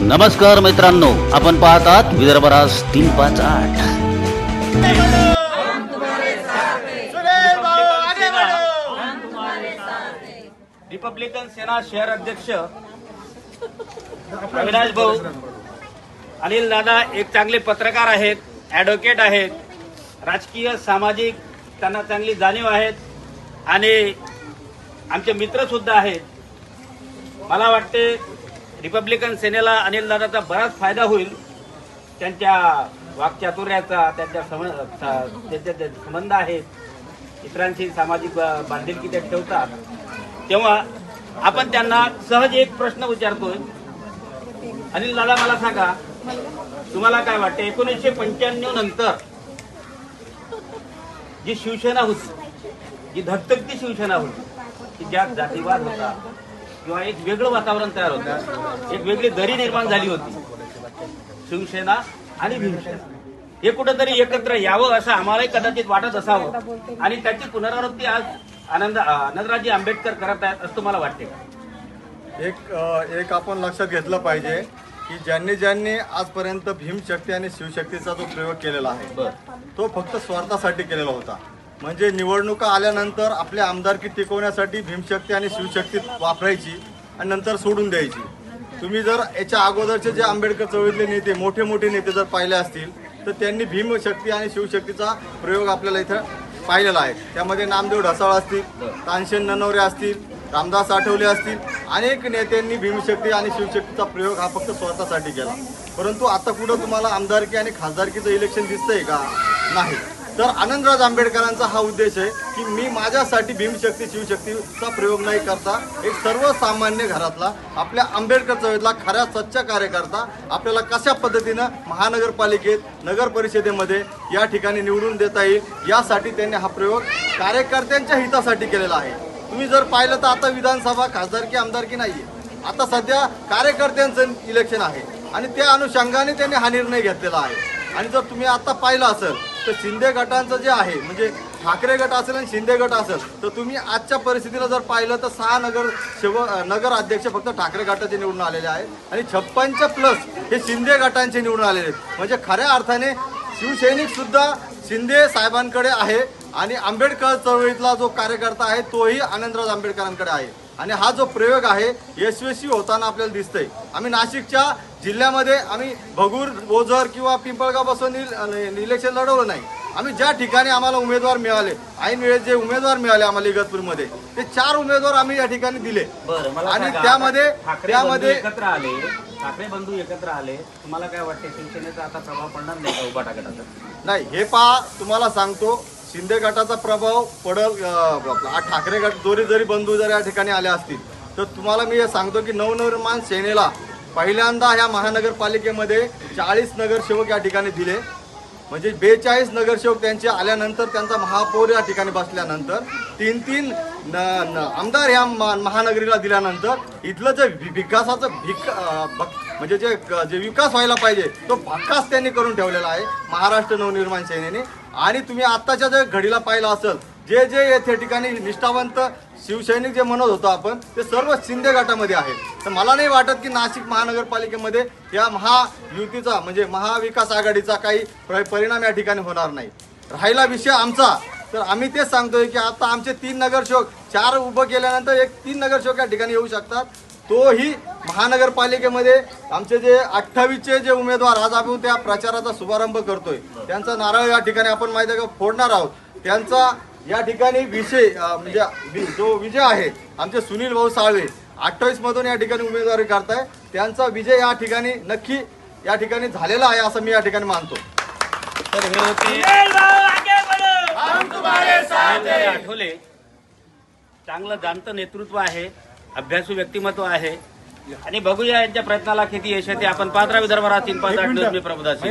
नमस्कार मित्रांनो, आपण पाहतात विदर्भ राज 358। रिपब्लिकन सेना शहर अध्यक्ष अविनाश भाऊ, अनिल दादा एक चांगले पत्रकार आहेत, ॲडव्होकेट आहेत, राजकीय सामाजिक त्यांना चांगली जाणीव आहेत आणि आमचे मित्र सुद्धा आहेत। मला वाटते रिपब्लिकन सेनेला अनिल दादाचा बराच फायदा होईल। त्यांच्या वाक्चातुर्याचा, त्यांच्या संबंध आहेत, इतरांशी सामाजिक बांधिलकी ते ठेवतात। तेव्हा आपण त्यांना सहज एक प्रश्न विचारतोय। अनिल दादा, मला सांगा, तुम्हाला काय वाटते 1995 नंतर जी शिवसेना होती, जी धगधगती शिवसेना होती, की ज्यात जातीवाद होता किंवा एक वेगळं वातावरण तयार होतं, एक वेगळी दरी निर्माण झाली होती, शिवसेना आणि भीमसेना हे कुठेतरी एकत्र यावं असं आम्हालाही कदाचित वाटत असावं आणि त्याची पुनरावृत्ती आज आनंदरावजी आंबेडकर करत आहेत असं तुम्हाला वाटते का? एक आपण लक्षात घेतलं पाहिजे की ज्यांनी आजपर्यंत भीमशक्ती आणि शिवशक्तीचा जो प्रयोग केलेला आहे तो फक्त स्वार्थासाठी केलेला होता। म्हणजे निवडणुका आल्यानंतर आपल्या आमदारकी टिकवण्यासाठी भीमशक्ती आणि शिवशक्ती वापरायची आणि नंतर सोडून द्यायची। तुम्ही जर याच्या अगोदरचे जे आंबेडकर चळवळीतले नेते, मोठे नेते जर पाहिले असतील तर त्यांनी भीमशक्ती आणि शिवशक्तीचा प्रयोग आपल्याला इथं पाहिलेला आहे। त्यामध्ये नामदेव ढसाळ असतील, तानसेन ननवरे असतील, रामदास आठवले असतील, अनेक नेत्यांनी भीमशक्ती आणि शिवशक्तीचा प्रयोग हा फक्त स्वतःसाठी केला। परंतु आता कुठं तुम्हाला आमदारकी आणि खासदारकीचं इलेक्शन दिसतंय का? नाही। तर आनंदराज आंबेडकरांचा हा उद्देश आहे की मी माझ्यासाठी भीमशक्ती शिवशक्तीचा प्रयोग नाही करता, एक सर्वसामान्य घरातला आपल्या आंबेडकर चळवळीतला खऱ्या सच्चा कार्यकर्ता आपल्याला कशा पद्धतीनं महानगरपालिकेत, नगर परिषदेमध्ये या ठिकाणी निवडून देता येईल यासाठी त्यांनी हा प्रयोग कार्यकर्त्यांच्या हितासाठी केलेला आहे। तुम्ही जर पाहिलं तर आता विधानसभा, खासदारकी, आमदारकी नाहीये, आता सध्या कार्यकर्त्यांचं इलेक्शन आहे आणि त्या अनुषंगाने त्यांनी हा निर्णय घेतलेला आहे। आणि जर तुम्ही आता पाहिलं असेल तर शिंदे गटांचं जे आहे, म्हणजे ठाकरे गट असेल आणि शिंदे गट असेल, तर तुम्ही आजच्या परिस्थितीला जर पाहिलं तर 6 नगर अध्यक्ष फक्त ठाकरे गटाचे निवडून आलेले आहेत आणि 56+ हे शिंदे गटांचे निवडून आलेले आहेत। म्हणजे खऱ्या अर्थाने शिवसैनिक सुद्धा शिंदे साहेबांकडे आहे आणि आंबेडकर चळवळीतला जो कार्यकर्ता आहे तोही आनंदराज आंबेडकरांकडे आहे आणि हा जो प्रयोग आहे यशस्वी होताना आपल्याला दिसतंय। आम्ही नाशिकच्या जिल्ह्यामध्ये आम्ही भगूर, ओझर किंवा पिंपळगाव बसवून इलेक्शन लढवलं नाही। आम्ही ज्या ठिकाणी आम्हाला उमेदवार मिळाले, ऐन वेळेस जे उमेदवार मिळाले आम्हाला इगतपूरमध्ये, ते 4 उमेदवार आम्ही या ठिकाणी दिले आणि त्यामध्ये एकत्र आले, ठाकरे बंधू एकत्र आले। तुम्हाला काय वाटते शिवसेनेचा आता प्रभाव पडणार नाही का उभा टाकण्याचा? नाही, हे पहा, तुम्हाला सांगतो शिंदे गटाचा प्रभाव पडल। ठाकरे गट जरी बंधू जर या ठिकाणी आले असतील तर तुम्हाला मी हे सांगतो की नवनिर्माण सेनेला पहिल्यांदा ह्या महानगरपालिकेमध्ये 40 नगरसेवक या ठिकाणी दिले। म्हणजे 42 नगरसेवक त्यांचे आल्यानंतर, त्यांचा महापौर या ठिकाणी बसल्यानंतर 3 आमदार ह्या महानगरीला दिल्यानंतर इथलं जे विकासाचं म्हणजे जे विकास व्हायला पाहिजे तो भक्कास त्यांनी करून ठेवलेला आहे महाराष्ट्र नवनिर्माण सेनेने। आणि तुम्ही आत्ताच्या जर घडीला पाहिलं असेल, जे येथे ठिकाणी निष्ठावंत शिवसैनिक जे म्हणत होतो आपण, ते सर्व शिंदे गटामध्ये आहेत। तर मला नाही वाटत की नाशिक महानगरपालिकेमध्ये या महायुतीचा म्हणजे महाविकास आघाडीचा काही परिणाम या ठिकाणी होणार नाही। राहिला विषय आमचा, तर आम्ही तेच सांगतोय की आता आमचे 3 नगरसेवक, 4 उभं केल्यानंतर 3 नगरसेवक या ठिकाणी येऊ शकतात। तोही महानगरपालिकेमध्ये आमचे जे 28चे जे उमेदवार, आज आपण त्या प्रचाराचा शुभारंभ करतोय, त्यांचा नारळ या ठिकाणी आपण माहिती आहे का फोडणार आहोत। त्यांचा या ठिकाणी विषय म्हणजे जो विजय आहे, आमचे सुनील भाऊ साळवे 28 मधून या ठिकाणी उमेदवारी करताय, त्यांचा विजय या ठिकाणी नक्की या ठिकाणी झालेला आहे असं मी या ठिकाणी मानतो। तर हे होते आठवले, चांगलं जाणतं नेतृत्व आहे, अभ्यासू व्यक्तिमत्व आहे आणि बघूया यांच्या प्रयत्नाला किती यश येते। आपण पात्रा विदर्भ राज 358 न्यूज मी प्रबोधासी।